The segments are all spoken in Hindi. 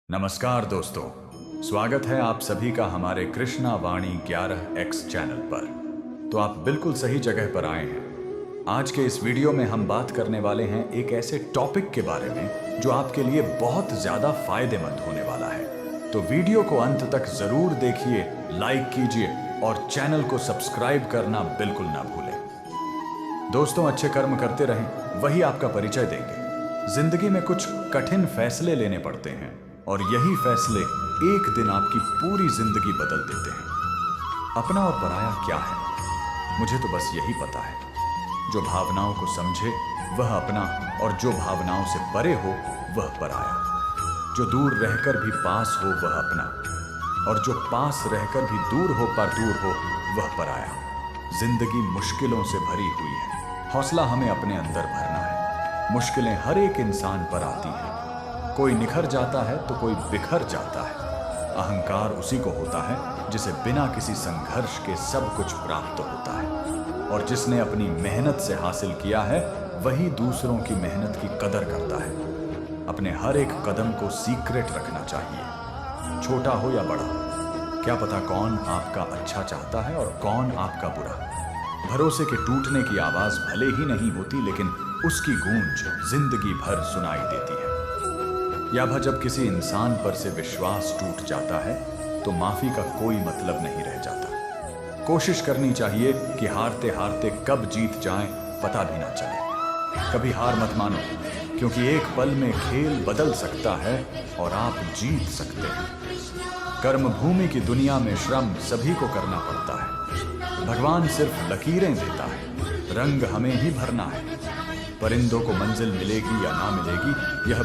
नमस्कार दोस्तों, स्वागत है आप सभी का हमारे कृष्णा वाणी 11x चैनल पर। तो आप बिल्कुल सही जगह पर आए हैं। आज के इस वीडियो में हम बात करने वाले हैं एक ऐसे टॉपिक के बारे में जो आपके लिए बहुत ज्यादा फायदेमंद होने वाला है। तो वीडियो को अंत तक जरूर देखिए, लाइक कीजिए और चैनल को सब्सक्राइब करना बिल्कुल ना भूलें। दोस्तों, अच्छे कर्म करते रहें, वही आपका परिचय देंगे। जिंदगी में कुछ कठिन फैसले लेने पड़ते हैं और यही फैसले एक दिन आपकी पूरी जिंदगी बदल देते हैं। अपना और पराया क्या है? मुझे तो बस यही पता है, जो भावनाओं को समझे वह अपना, और जो भावनाओं से परे हो वह पराया। जो दूर रहकर भी पास हो वह अपना, और जो पास रहकर भी दूर हो वह पराया। जिंदगी मुश्किलों से भरी हुई है, हौसला हमें अपने अंदर भरना है। मुश्किलें हर एक इंसान पर आती हैं, कोई निखर जाता है तो कोई बिखर जाता है। अहंकार उसी को होता है जिसे बिना किसी संघर्ष के सब कुछ प्राप्त होता है, और जिसने अपनी मेहनत से हासिल किया है वही दूसरों की मेहनत की कदर करता है। अपने हर एक कदम को सीक्रेट रखना चाहिए, छोटा हो या बड़ा। क्या पता कौन आपका अच्छा चाहता है और कौन आपका बुरा। भरोसे के टूटने की आवाज भले ही नहीं होती, लेकिन उसकी गूंज जिंदगी भर सुनाई देती है। या जब किसी इंसान पर से विश्वास टूट जाता है तो माफी का कोई मतलब नहीं रह जाता। कोशिश करनी चाहिए कि हारते हारते कब जीत जाएं पता भी ना चले। कभी हार मत मानो, क्योंकि एक पल में खेल बदल सकता है और आप जीत सकते हैं। कर्म भूमि की दुनिया में श्रम सभी को करना पड़ता है। भगवान सिर्फ लकीरें देता है, रंग हमें ही भरना है। परिंदों को मंजिल मिलेगी या ना मिलेगी, यह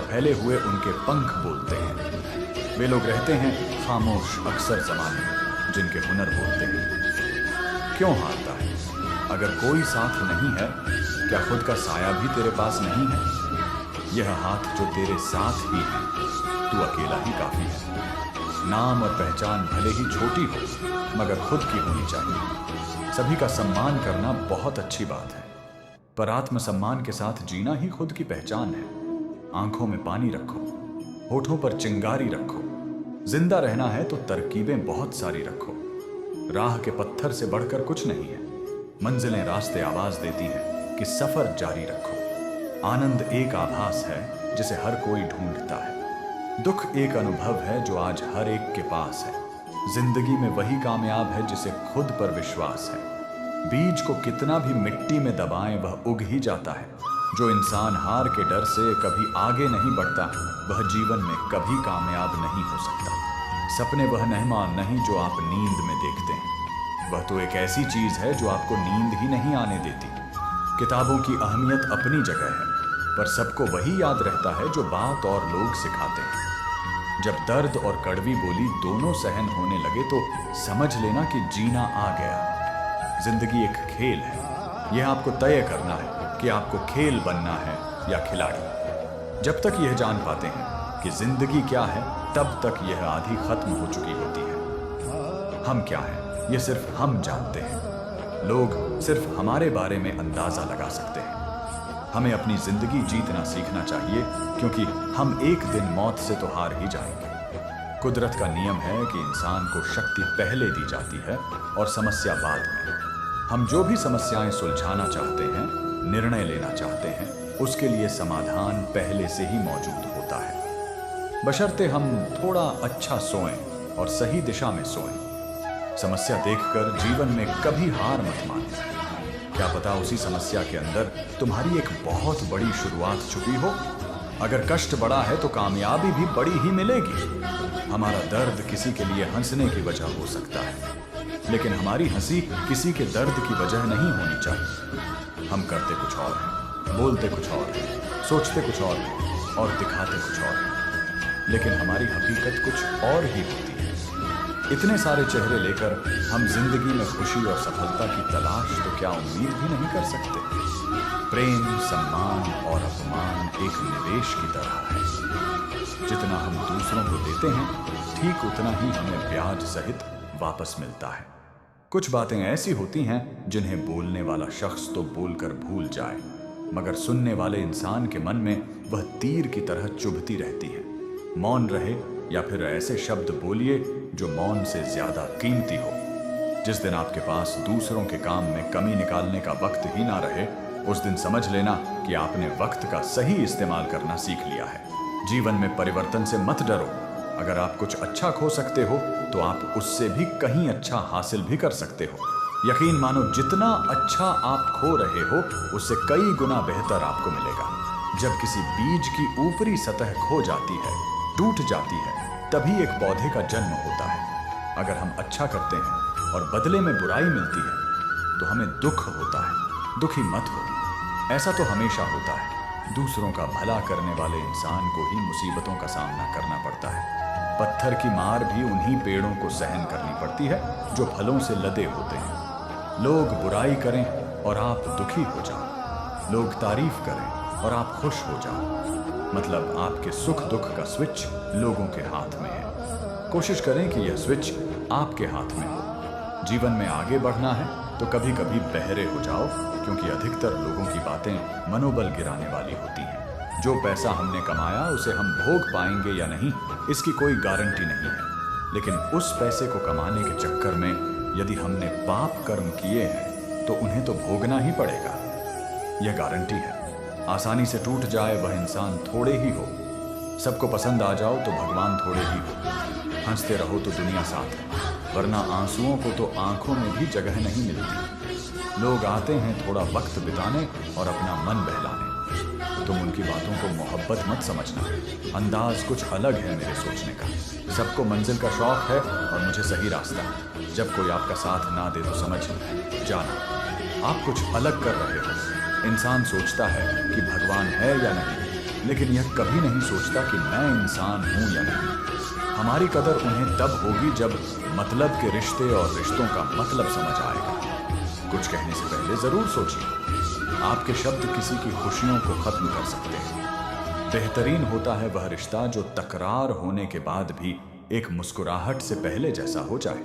फैले हुए उनके पंख बोलते हैं। वे लोग रहते हैं खामोश अक्सर ज़माने, जिनके हुनर बोलते हैं। क्यों हारता है? अगर कोई साथ नहीं है, क्या खुद का साया भी तेरे पास नहीं है? यह हाथ जो तेरे साथ ही है, तू अकेला ही काफी है। नाम और पहचान भले ही छोटी हो, मगर खुद की होनी चाहिए। सभी का सम्मान करना बहुत अच्छी बात है, पर आत्मसम्मान के साथ जीना ही खुद की पहचान है। आंखों में पानी रखो, होठों पर चिंगारी रखो। जिंदा रहना है तो तरकीबें बहुत सारी रखो। राह के पत्थर से बढ़कर कुछ नहीं है। मंजिलें रास्ते आवाज देती हैं कि सफर जारी रखो। आनंद एक आभास है जिसे हर कोई ढूंढता है। दुख एक अनुभव है जो आज हर एक के पास है। जिंदगी में वही कामयाब है जिसे खुद पर विश्वास है। बीज को कितना भी मिट्टी में दबाएं वह उग ही जाता है। जो इंसान हार के डर से कभी आगे नहीं बढ़ता, वह जीवन में कभी कामयाब नहीं हो सकता। सपने वह मेहमान नहीं जो आप नींद में देखते हैं, वह तो एक ऐसी चीज है जो आपको नींद ही नहीं आने देती। किताबों की अहमियत अपनी जगह है, पर सबको वही याद रहता है जो बात और लोग सिखाते हैं। जब दर्द और कड़वी बोली दोनों सहन होने लगे तो समझ लेना कि जीना आ गया। जिंदगी एक खेल है, यह आपको तय करना है कि आपको खेल बनना है या खिलाड़ी। जब तक यह जान पाते हैं कि जिंदगी क्या है, तब तक यह आधी खत्म हो चुकी होती है। हम क्या हैं, यह सिर्फ हम जानते हैं। लोग सिर्फ हमारे बारे में अंदाजा लगा सकते हैं। हमें अपनी जिंदगी जीतना सीखना चाहिए, क्योंकि हम एक दिन मौत से तो हार ही जाएंगे। कुदरत का नियम है कि इंसान को शक्ति पहले दी जाती है और समस्या बाद में। हम जो भी समस्याएं सुलझाना चाहते हैं, निर्णय लेना चाहते हैं, उसके लिए समाधान पहले से ही मौजूद होता है, बशर्ते हम थोड़ा अच्छा सोएं और सही दिशा में सोएं। समस्या देखकर जीवन में कभी हार मत मानो। क्या पता उसी समस्या के अंदर तुम्हारी एक बहुत बड़ी शुरुआत छुपी हो। अगर कष्ट बड़ा है तो कामयाबी भी बड़ी ही मिलेगी। हमारा दर्द किसी के लिए हंसने की वजह हो सकता है, लेकिन हमारी हंसी किसी के दर्द की वजह नहीं होनी चाहिए। हम करते कुछ और हैं, बोलते कुछ और हैं, सोचते कुछ और हैं और दिखाते कुछ और हैं, लेकिन हमारी हकीकत कुछ और ही होती है। इतने सारे चेहरे लेकर हम जिंदगी में खुशी और सफलता की तलाश तो क्या उम्मीद भी नहीं कर सकते। प्रेम, सम्मान और अपमान एक निवेश की तरह है। जितना हम दूसरों को देते हैं, ठीक उतना ही हमें ब्याज सहित वापस मिलता है। कुछ बातें ऐसी होती हैं जिन्हें बोलने वाला शख्स तो बोलकर भूल जाए, मगर सुनने वाले इंसान के मन में वह तीर की तरह चुभती रहती है। मौन रहे या फिर ऐसे शब्द बोलिए जो मौन से ज्यादा कीमती हो। जिस दिन आपके पास दूसरों के काम में कमी निकालने का वक्त ही ना रहे, उस दिन समझ लेना कि आपने वक्त का सही इस्तेमाल करना सीख लिया है। जीवन में परिवर्तन से मत डरो। अगर आप कुछ अच्छा खो सकते हो तो आप उससे भी कहीं अच्छा हासिल भी कर सकते हो। यकीन मानो, जितना अच्छा आप खो रहे हो उससे कई गुना बेहतर आपको मिलेगा। जब किसी बीज की ऊपरी सतह खो जाती है, टूट जाती है, तभी एक पौधे का जन्म होता है। अगर हम अच्छा करते हैं और बदले में बुराई मिलती है तो हमें दुख होता है। दुखी मत हो, ऐसा तो हमेशा होता है। दूसरों का भला करने वाले इंसान को ही मुसीबतों का सामना करना पड़ता है। पत्थर की मार भी उन्हीं पेड़ों को सहन करनी पड़ती है जो फलों से लदे होते हैं। लोग बुराई करें और आप दुखी हो जाओ, लोग तारीफ करें और आप खुश हो जाओ, मतलब आपके सुख दुख का स्विच लोगों के हाथ में है। कोशिश करें कि यह स्विच आपके हाथ में हो। जीवन में आगे बढ़ना है तो कभी कभी बहरे हो जाओ, क्योंकि अधिकतर लोगों की बातें मनोबल गिराने वाली होती हैं। जो पैसा हमने कमाया उसे हम भोग पाएंगे या नहीं, इसकी कोई गारंटी नहीं है। लेकिन उस पैसे को कमाने के चक्कर में यदि हमने पाप कर्म किए हैं तो उन्हें तो भोगना ही पड़ेगा, यह गारंटी है। आसानी से टूट जाए वह इंसान थोड़े ही हो, सबको पसंद आ जाओ तो भगवान थोड़े ही हो। हंसते रहो तो दुनिया साथ है, वरना आंसुओं को तो आंखों में भी जगह नहीं मिलती। लोग आते हैं थोड़ा वक्त बिताने और अपना मन बहलाने। तुम उनकी बातों को मोहब्बत मत समझना, अंदाज कुछ अलग है मेरे सोचने का। सबको मंजिल का शौक है और मुझे सही रास्ता। जब कोई आपका साथ ना दे तो समझ जाना आप कुछ अलग कर रहे हो। इंसान सोचता है कि भगवान है या नहीं, लेकिन यह कभी नहीं सोचता कि मैं इंसान हूं या नहीं। हमारी कदर उन्हें तब होगी जब मतलब के रिश्ते और रिश्तों का मतलब समझ आएगा। कुछ कहने से पहले जरूर सोचिए। आपके शब्द किसी की खुशियों को खत्म कर सकते हैं। बेहतरीन होता है वह रिश्ता जो तकरार होने के बाद भी एक मुस्कुराहट से पहले जैसा हो जाए।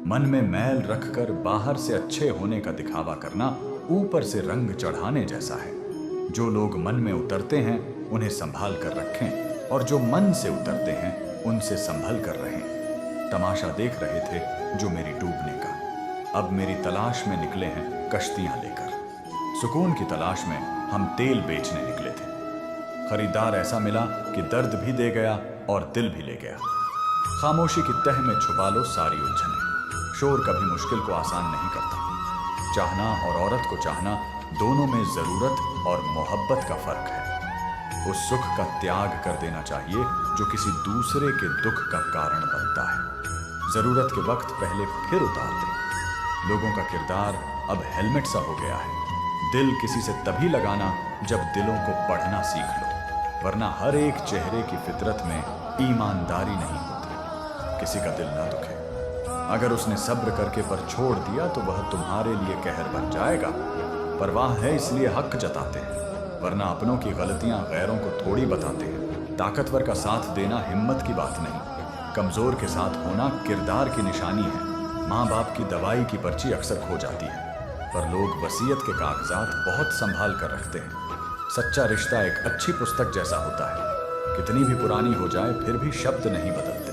मन में मैल रखकर बाहर से अच्छे होने का दिखावा करना ऊपर से रंग चढ़ाने जैसा है। जो लोग मन में उतरते हैं उन्हें संभाल कर रखें, और जो मन से उतरते हैं उनसे संभल कर रहें। तमाशा देख रहे थे जो मेरी डूबने का, अब मेरी तलाश में निकले हैं कश्तियां लेकर। सुकून की तलाश में हम तेल बेचने निकले थे। खरीदार ऐसा मिला कि दर्द भी दे गया और दिल भी ले गया। खामोशी की तह में छुपा लो सारी उलझनें। शोर कभी मुश्किल को आसान नहीं करता। चाहना और औरत को चाहना, दोनों में जरूरत और मोहब्बत का फर्क है। उस सुख का त्याग कर देना चाहिए जो किसी दूसरे के दुख का कारण बनता है। जरूरत के वक्त पहले फिर उतार दे। लोगों का किरदार अब हेलमेट सा हो गया है। दिल किसी से तभी लगाना जब दिलों को पढ़ना सीख लो, वरना हर एक चेहरे की फितरत में ईमानदारी नहीं होती। किसी का दिल ना दुखे। अगर उसने सब्र करके पर छोड़ दिया तो वह तुम्हारे लिए कहर बन जाएगा। परवाह है इसलिए हक जताते हैं, वरना अपनों की गलतियां गैरों को थोड़ी बताते हैं। ताकतवर का साथ देना हिम्मत की बात नहीं, कमजोर के साथ होना किरदार की निशानी है। माँ बाप की दवाई की पर्ची अक्सर खो जाती है, पर लोग वसीयत के कागजात बहुत संभाल कर रखते हैं। सच्चा रिश्ता एक अच्छी पुस्तक जैसा होता है, कितनी भी पुरानी हो जाए फिर भी शब्द नहीं बदलते।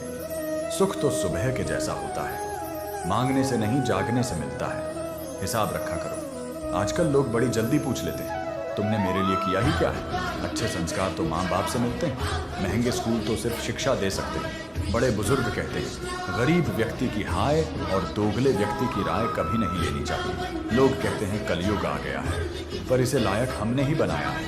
सुख तो सुबह के जैसा होता है, मांगने से नहीं जागने से मिलता है। हिसाब रखा करो। आजकल लोग बड़ी जल्दी पूछ लेते हैं, तुमने मेरे लिए किया ही क्या है। अच्छे संस्कार तो माँ बाप से मिलते हैं, महंगे स्कूल तो सिर्फ शिक्षा दे सकते हैं। बड़े बुजुर्ग कहते हैं, गरीब व्यक्ति की हाय और दोगले व्यक्ति की राय कभी नहीं लेनी चाहिए। लोग कहते हैं कलयुग आ गया है, पर इसे लायक हमने ही बनाया है।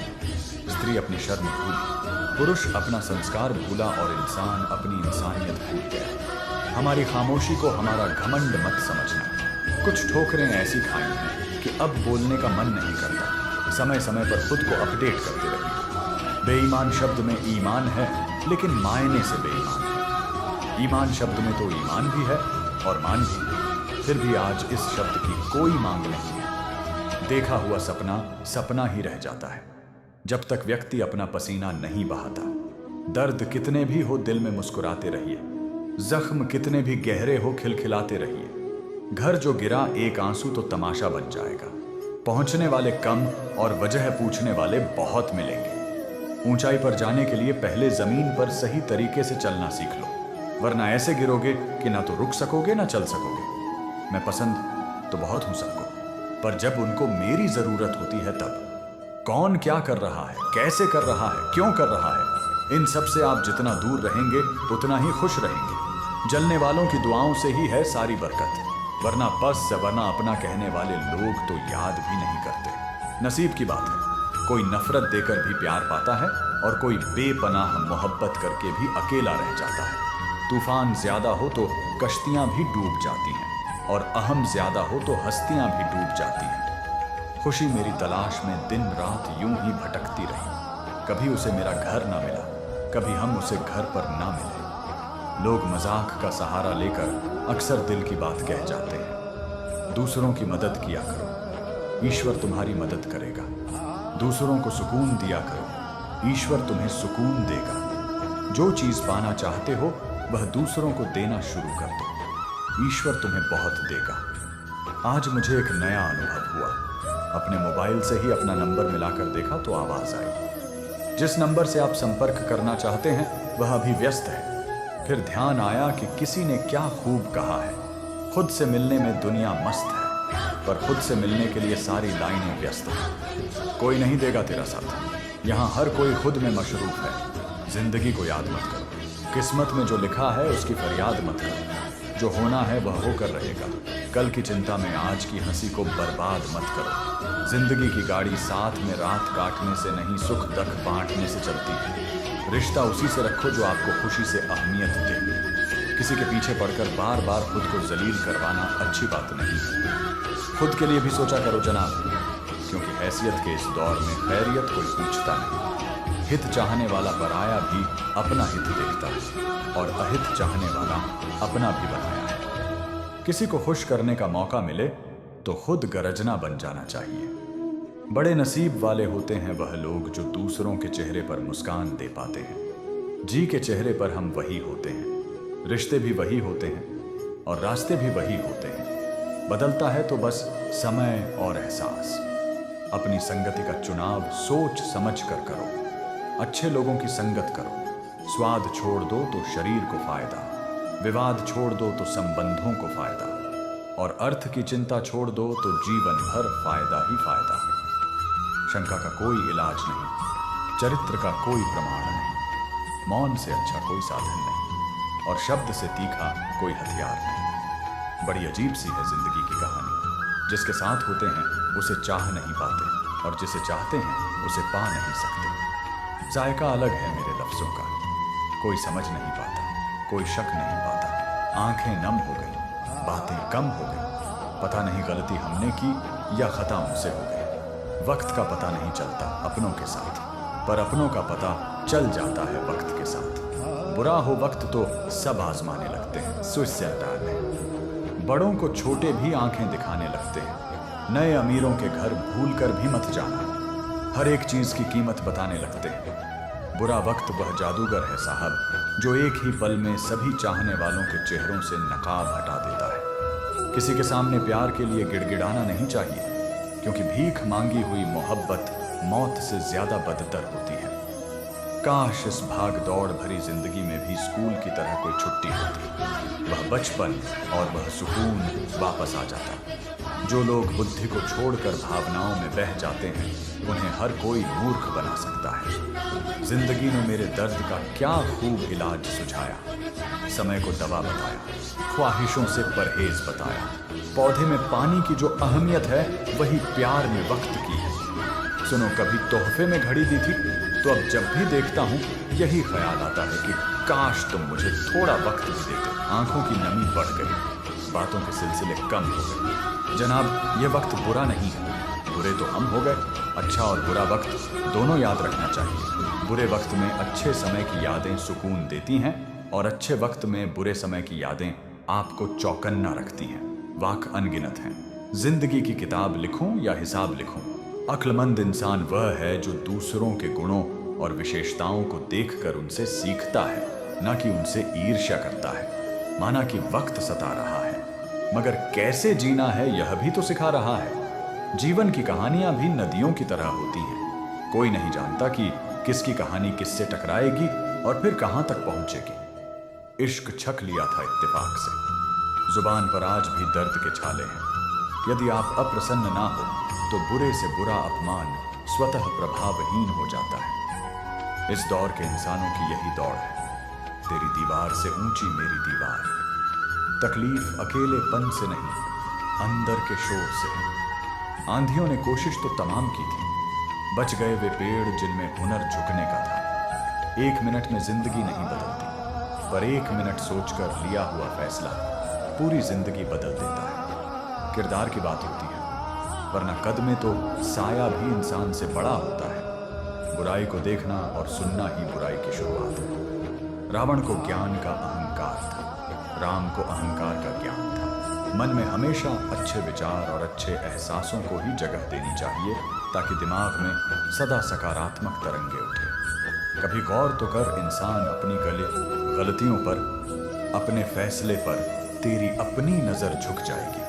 स्त्री अपनी शर्म भूली, पुरुष अपना संस्कार भूला और इंसान अपनी इंसानियत भूल गया। हमारी खामोशी को हमारा घमंड मत समझना। कुछ ठोकरें ऐसी खाई हैं कि अब बोलने का मन नहीं करता। समय समय पर खुद को अपडेट करते रहिए। बेईमान शब्द में ईमान है, लेकिन मायने से बेईमान है। ईमान शब्द में तो ईमान भी है और मान भी, फिर भी आज इस शब्द की कोई मांग नहीं है। देखा हुआ सपना सपना ही रह जाता है जब तक व्यक्ति अपना पसीना नहीं बहाता। दर्द कितने भी हो दिल में मुस्कुराते रहिए, जख्म कितने भी गहरे हो खिलखिलाते रहिए। घर जो गिरा एक आंसू तो तमाशा बन जाएगा। पहुंचने वाले कम और वजह पूछने वाले बहुत मिलेंगे। ऊंचाई पर जाने के लिए पहले जमीन पर सही तरीके से चलना सीख लो, वरना ऐसे गिरोगे कि ना तो रुक सकोगे ना चल सकोगे। मैं पसंद तो बहुत हूं सबको, पर जब उनको मेरी जरूरत होती है तब कौन क्या कर रहा है, कैसे कर रहा है, क्यों कर रहा है, इन सब से आप जितना दूर रहेंगे उतना ही खुश रहेंगे। जलने वालों की दुआओं से ही है सारी बरकत, वरना बस वरना अपना कहने वाले लोग तो याद भी नहीं करते। नसीब की बात है, कोई नफरत देकर भी प्यार पाता है और कोई बेपनाह मोहब्बत करके भी अकेला रह जाता है। तूफान ज्यादा हो तो कश्तियां भी डूब जाती हैं और अहम ज्यादा हो तो हस्तियां भी डूब जाती हैं। खुशी मेरी तलाश में दिन रात यूं ही भटकती रही। कभी उसे मेरा घर ना मिला, कभी हम उसे घर पर ना मिले। लोग मजाक का सहारा लेकर अक्सर दिल की बात कह जाते हैं। दूसरों की मदद किया करो, ईश्वर तुम्हारी मदद करेगा। दूसरों को सुकून दिया करो, ईश्वर तुम्हें सुकून देगा। जो चीज पाना चाहते हो वह दूसरों को देना शुरू कर दो, ईश्वर तुम्हें बहुत देगा। आज मुझे एक नया अनुभव हुआ। अपने मोबाइल से ही अपना नंबर मिलाकर देखा तो आवाज आई, जिस नंबर से आप संपर्क करना चाहते हैं वह अभी व्यस्त है। फिर ध्यान आया कि किसी ने क्या खूब कहा है, खुद से मिलने में दुनिया मस्त है, पर खुद से मिलने के लिए सारी लाइनें व्यस्त हैं। कोई नहीं देगा तेरा साथ, यहाँ हर कोई खुद में मशरूफ है। जिंदगी को याद मत करो, किस्मत में जो लिखा है उसकी फरियाद मत करो। जो होना है वह होकर रहेगा। कल की चिंता में आज की हंसी को बर्बाद मत करो। जिंदगी की गाड़ी साथ में रात काटने से नहीं, सुख दुख बांटने से चलती है। रिश्ता उसी से रखो जो आपको खुशी से अहमियत दे। किसी के पीछे पड़कर बार बार खुद को जलील करवाना अच्छी बात नहीं है। खुद के लिए भी सोचा करो जनाब, क्योंकि हैसियत के इस दौर में खैरियत कोई पूछता नहीं। हित चाहने वाला पराया भी अपना हित देखता है और अहित चाहने वाला अपना भी बनाया है। किसी को खुश करने का मौका मिले तो खुद गरजना बन जाना चाहिए। बड़े नसीब वाले होते हैं वह लोग जो दूसरों के चेहरे पर मुस्कान दे पाते हैं। जी के चेहरे पर हम वही होते हैं, रिश्ते भी वही होते हैं और रास्ते भी वही होते हैं। बदलता है तो बस समय और एहसास। अपनी संगति का चुनाव सोच समझ कर करो। अच्छे लोगों की संगत करो। स्वाद छोड़ दो तो शरीर को फायदा, विवाद छोड़ दो तो संबंधों को फायदा, और अर्थ की चिंता छोड़ दो तो जीवन भर फायदा ही फायदा। शंका का कोई इलाज नहीं, चरित्र का कोई प्रमाण नहीं, मौन से अच्छा कोई साधन नहीं, और शब्द से तीखा कोई हथियार नहीं। बड़ी अजीब सी है जिंदगी की कहानी। जिसके साथ होते हैं उसे चाह नहीं पाते, और जिसे चाहते हैं उसे पा नहीं सकते। जायका अलग है मेरे लफ्जों का, कोई समझ नहीं पाता, कोई शक नहीं पाता। आंखें नम हो गई, बातें कम हो गई। पता नहीं गलती हमने की या खता मुझसे हो गई। वक्त का पता नहीं चलता अपनों के साथ, पर अपनों का पता चल जाता है वक्त के साथ। बुरा हो वक्त तो सब आजमाने लगते हैं, स्विच सेंटर में। बड़ों को छोटे भी आंखें दिखाने लगते हैं। नए अमीरों के घर भूल कर भी मत जाना, हर एक चीज की कीमत बताने लगते हैं। बुरा वक्त वह जादूगर है साहब, जो एक ही पल में सभी चाहने वालों के चेहरों से नकाब हटा देता है। किसी के सामने प्यार के लिए गिड़गिड़ाना नहीं चाहिए, क्योंकि भीख मांगी हुई मोहब्बत मौत से ज्यादा बदतर होती है। काश इस भाग दौड़ भरी जिंदगी में भी स्कूल की तरह कोई छुट्टी होती, वह बचपन और वह सुकून वापस आ जाता। जो लोग बुद्धि को छोड़कर भावनाओं में बह जाते हैं, उन्हें हर कोई मूर्ख बना सकता है। जिंदगी ने मेरे दर्द का क्या खूब इलाज सुझाया, समय को दवा बताया, ख्वाहिशों से परहेज बताया। पौधे में पानी की जो अहमियत है वही प्यार में वक्त की है। सुनो, कभी तोहफे में घड़ी दी थी, तो अब जब भी देखता हूँ यही ख्याल आता है कि काश तुम मुझे थोड़ा वक्त भी देते। आंखों की नमी बढ़ गई, बातों के सिलसिले कम हो गए। जनाब, ये वक्त बुरा नहीं है, बुरे तो हम हो गए। अच्छा और बुरा वक्त दोनों याद रखना चाहिए। बुरे वक्त में अच्छे समय की यादें सुकून देती हैं, और अच्छे वक्त में बुरे समय की यादें आपको चौकन्ना रखती हैं। वाक अनगिनत हैं। जिंदगी की किताब लिखूं या हिसाब लिखूं, अक्लमंद इंसान वह है जो दूसरों के गुणों और विशेषताओं को देखकर उनसे सीखता है, न कि उनसे ईर्ष्या करता है। माना कि वक्त सता रहा है, मगर कैसे जीना है यह भी तो सिखा रहा है। जीवन की कहानियां भी नदियों की तरह होती हैं। कोई नहीं जानता कि किसकी कहानी किससे टकराएगी और फिर कहां तक पहुंचेगी। इश्क छक लिया था इत्तेफाक से। जुबान पर आज भी दर्द के छाले हैं। यदि आप अप्रसन्न ना हो तो बुरे से बुरा अपमान स्वतः प्रभावहीन हो जाता है। इस दौर के इंसानों की यही दौड़ है, तेरी दीवार से ऊंची मेरी दीवार। तकलीफ अकेलेपन से नहीं, अंदर के शोर से है। आंधियों ने कोशिश तो तमाम की थी, बच गए वे पेड़ जिनमें हुनर झुकने का था। 1 मिनट में जिंदगी नहीं बदलती, पर 1 मिनट सोचकर लिया हुआ फैसला पूरी जिंदगी बदल देता है। किरदार की बात होती है, वरना कद में तो साया भी इंसान से बड़ा होता है। बुराई को देखना और सुनना ही बुराई की शुरुआत है। रावण को ज्ञान का अहंकार था, राम को अहंकार का ज्ञान था। मन में हमेशा अच्छे विचार और अच्छे एहसासों को ही जगह देनी चाहिए, ताकि दिमाग में सदा सकारात्मक तरंगे उठे। कभी गौर तो कर, इंसान अपनी गलतियों पर, अपने फैसले पर तेरी अपनी नजर झुक जाएगी।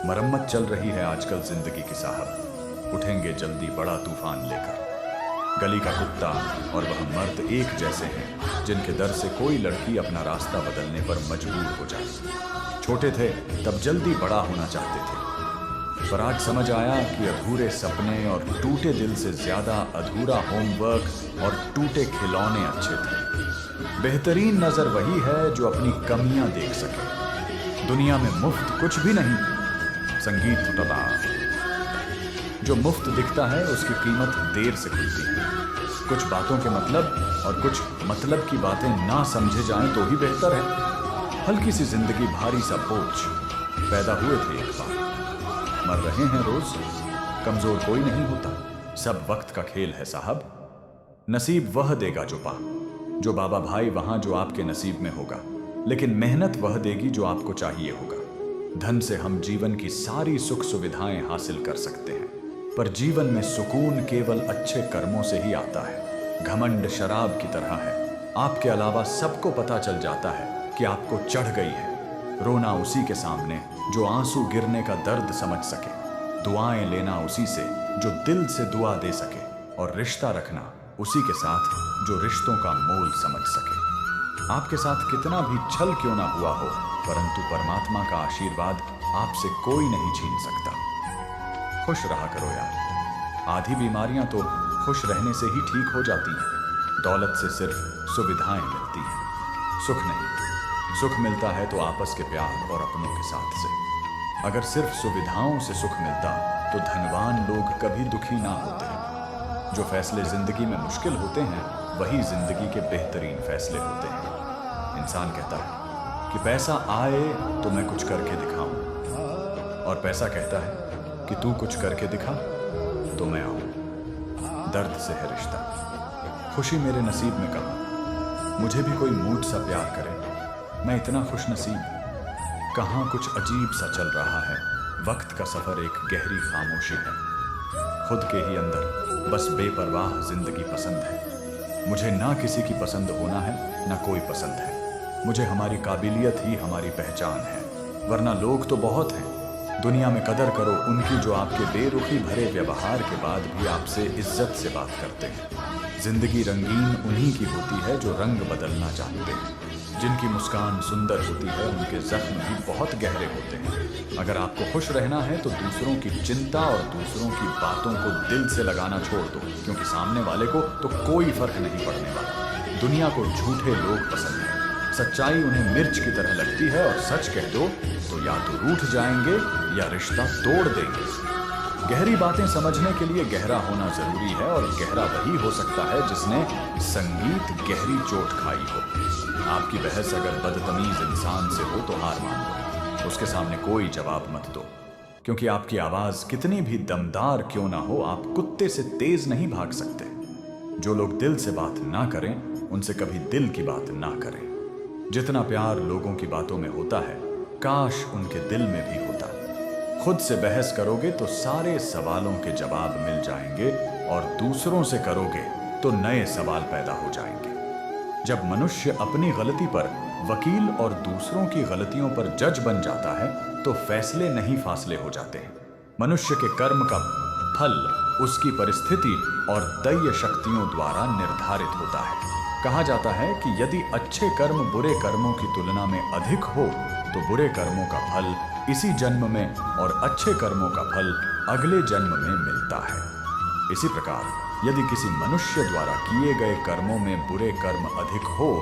मरम्मत चल रही है आजकल जिंदगी की साहब, उठेंगे जल्दी बड़ा तूफान लेकर। गली का कुत्ता और वह मर्द एक जैसे हैं, जिनके डर से कोई लड़की अपना रास्ता बदलने पर मजबूर हो जाए। छोटे थे तब जल्दी बड़ा होना चाहते थे, पर आज समझ आया कि अधूरे सपने और टूटे दिल से ज्यादा अधूरा होमवर्क और टूटे खिलौने अच्छे थे। बेहतरीन नजर वही है जो अपनी कमियां देख सके। दुनिया में मुफ्त कुछ भी नहीं। संगीत टुटला, जो मुफ्त दिखता है उसकी कीमत देर से खुलती है। कुछ बातों के मतलब और कुछ मतलब की बातें ना समझे जाएं तो ही बेहतर है। हल्की सी जिंदगी, भारी सा बोझ। पैदा हुए थे एक बार, मर रहे हैं रोज। कमजोर कोई नहीं होता, सब वक्त का खेल है साहब। नसीब वह देगा जो जो बाबा भाई वहां जो आपके नसीब में होगा, लेकिन मेहनत वह देगी जो आपको चाहिए होगा। धन से हम जीवन की सारी सुख सुविधाएं हासिल कर सकते हैं, पर जीवन में सुकून केवल अच्छे कर्मों से ही आता है। घमंड शराब की तरह है, आपके अलावा सबको पता चल जाता है कि आपको चढ़ गई है। रोना उसी के सामने जो आंसू गिरने का दर्द समझ सके, दुआएं लेना उसी से जो दिल से दुआ दे सके, और रिश्ता रखना उसी के साथ जो रिश्तों का मोल समझ सके। आपके साथ कितना भी छल क्यों ना हुआ हो, परंतु परमात्मा का आशीर्वाद आपसे कोई नहीं छीन सकता। खुश रहा करो यार। आधी बीमारियां तो खुश रहने से ही ठीक हो जाती हैं। दौलत से सिर्फ सुविधाएं मिलती हैं, सुख नहीं। सुख मिलता है तो आपस के प्यार और अपनों के साथ से। अगर सिर्फ सुविधाओं से सुख मिलता तो धनवान लोग कभी दुखी ना होते। जो फैसले जिंदगी में मुश्किल होते हैं वही जिंदगी के बेहतरीन फैसले होते हैं। इंसान कहता है कि पैसा आए तो मैं कुछ करके दिखाऊं, और पैसा कहता है कि तू कुछ करके दिखा तो मैं आऊं। दर्द से है रिश्ता, खुशी मेरे नसीब में कहाँ। मुझे भी कोई मूड सा प्यार करे, मैं इतना खुश नसीब। कहाँ कुछ अजीब सा चल रहा है, वक्त का सफर एक गहरी खामोशी है। खुद के ही अंदर बस बेपरवाह जिंदगी पसंद है। मुझे ना किसी की पसंद होना है, ना कोई पसंद है। मुझे हमारी काबिलियत ही हमारी पहचान है, वरना लोग तो बहुत हैं। दुनिया में कदर करो उनकी जो आपके बेरुखी भरे व्यवहार के बाद भी आपसे इज्जत से बात करते हैं। जिंदगी रंगीन उन्हीं की होती है जो रंग बदलना चाहते हैं। जिनकी मुस्कान सुंदर होती है उनके जख्म भी बहुत गहरे होते हैं। अगर आपको खुश रहना है तो दूसरों की चिंता और दूसरों की बातों को दिल से लगाना छोड़ दो, क्योंकि सामने वाले को तो कोई फर्क नहीं पड़ने वाला। दुनिया को झूठे लोग पसंद हैं, सच्चाई उन्हें मिर्च की तरह लगती है, और सच कह दो तो या तो रूठ जाएंगे या रिश्ता तोड़ देंगे। गहरी बातें समझने के लिए गहरा होना जरूरी है, और गहरा वही हो सकता है जिसने संगीत गहरी चोट खाई हो। आपकी बहस अगर बदतमीज इंसान से हो तो हार मान लो, उसके सामने कोई जवाब मत दो, क्योंकि आपकी आवाज कितनी भी दमदार क्यों ना हो, आप कुत्ते से तेज नहीं भाग सकते। जो लोग दिल से बात ना करें उनसे कभी दिल की बात ना करें। जितना प्यार लोगों की बातों में होता है, काश उनके दिल में भी होता। खुद से बहस करोगे तो सारे सवालों के जवाब मिल जाएंगे, और दूसरों से करोगे तो नए सवाल पैदा हो जाएंगे। जब मनुष्य अपनी गलती पर वकील और दूसरों की गलतियों पर जज बन जाता है तो फैसले नहीं फासले हो जाते हैं। मनुष्य के कर्म का फल उसकी परिस्थिति और दैय शक्तियों द्वारा निर्धारित होता है। कहा जाता है कि यदि अच्छे कर्म बुरे कर्मों की तुलना में अधिक हो तो बुरे कर्मों का फल इसी जन्म में और अच्छे कर्मों का फल अगले जन्म में मिलता है। इसी प्रकार यदि किसी मनुष्य द्वारा किए गए कर्मों में बुरे कर्म अधिक हो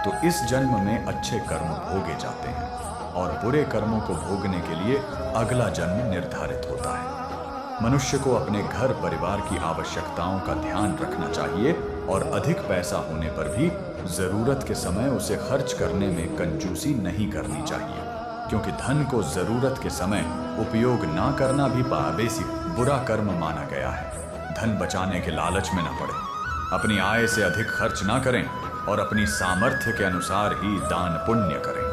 तो इस जन्म में अच्छे कर्म भोगे जाते हैं और बुरे कर्मों को भोगने के लिए अगला जन्म निर्धारित होता है। मनुष्य को अपने घर परिवार की आवश्यकताओं का ध्यान रखना चाहिए और अधिक पैसा होने पर भी जरूरत के समय उसे खर्च करने में कंजूसी नहीं करनी चाहिए, क्योंकि धन को जरूरत के समय उपयोग ना करना भी बेसिक बुरा कर्म माना गया है। धन बचाने के लालच में न पड़े, अपनी आय से अधिक खर्च ना करें और अपनी सामर्थ्य के अनुसार ही दान पुण्य करें।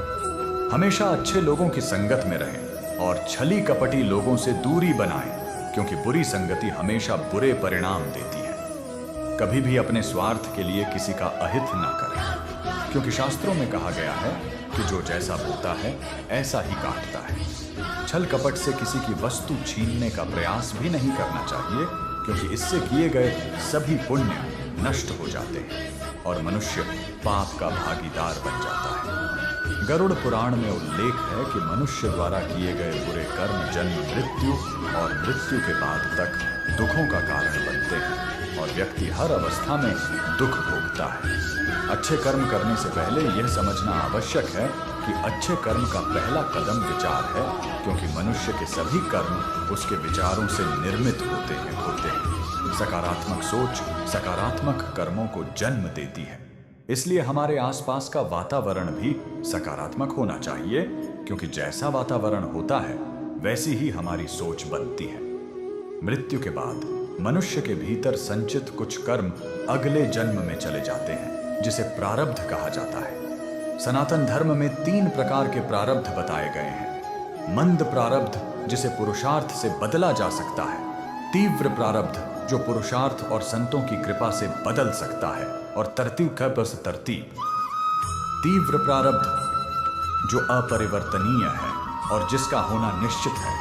हमेशा अच्छे लोगों की संगत में रहें और छली कपटी लोगों से दूरी बनाएं, क्योंकि बुरी संगति हमेशा बुरे परिणाम देती है। कभी भी अपने स्वार्थ के लिए किसी का अहित ना करें, क्योंकि शास्त्रों में कहा गया है कि जो जैसा बोता है ऐसा ही काटता है। छल कपट से किसी की वस्तु छीनने का प्रयास भी नहीं करना चाहिए, क्योंकि इससे किए गए सभी पुण्य नष्ट हो जाते हैं और मनुष्य पाप का भागीदार बन जाता है। गरुड़ पुराण में उल्लेख है कि मनुष्य द्वारा किए गए बुरे कर्म जन्म मृत्यु और मृत्यु के बाद तक दुखों का कारण बनते हैं और व्यक्ति हर अवस्था में दुख भोगता है। अच्छे कर्म करने से पहले यह समझना आवश्यक है कि अच्छे कर्म का पहला कदम विचार है, क्योंकि मनुष्य के सभी कर्म उसके विचारों से निर्मित होते हैं। सकारात्मक सोच सकारात्मक कर्मों को जन्म देती है, इसलिए हमारे आसपास का वातावरण भी सकारात्मक होना चाहिए, क्योंकि जैसा वातावरण होता है वैसी ही हमारी सोच बनती है। मृत्यु के बाद मनुष्य के भीतर संचित कुछ कर्म अगले जन्म में चले जाते हैं, जिसे प्रारब्ध कहा जाता है। सनातन धर्म में 3 प्रकार के प्रारब्ध बताए गए हैं। मंद प्रारब्ध, जिसे पुरुषार्थ से बदला जा सकता है। तीव्र प्रारब्ध, जो पुरुषार्थ और संतों की कृपा से बदल सकता है, और तरतीब का बस तरतीब। तीव्र प्रारब्ध जो अपरिवर्तनीय है और जिसका होना निश्चित है।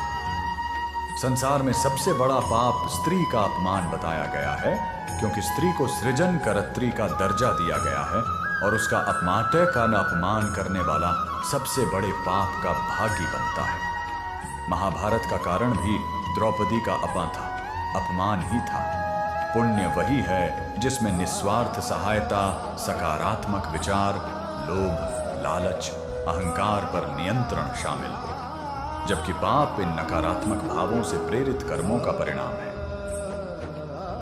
संसार में सबसे बड़ा पाप स्त्री का अपमान बताया गया है, क्योंकि स्त्री को सृजन करत्री का दर्जा दिया गया है और उसका अपमान करने वाला सबसे बड़े पाप का भागी बनता है। महाभारत का कारण भी द्रौपदी का अपमान ही था। पुण्य वही है जिसमें निस्वार्थ सहायता, सकारात्मक विचार, लोभ, लालच, अहंकार पर नियंत्रण शामिल हो, जबकि पाप इन नकारात्मक भावों से प्रेरित कर्मों का परिणाम है।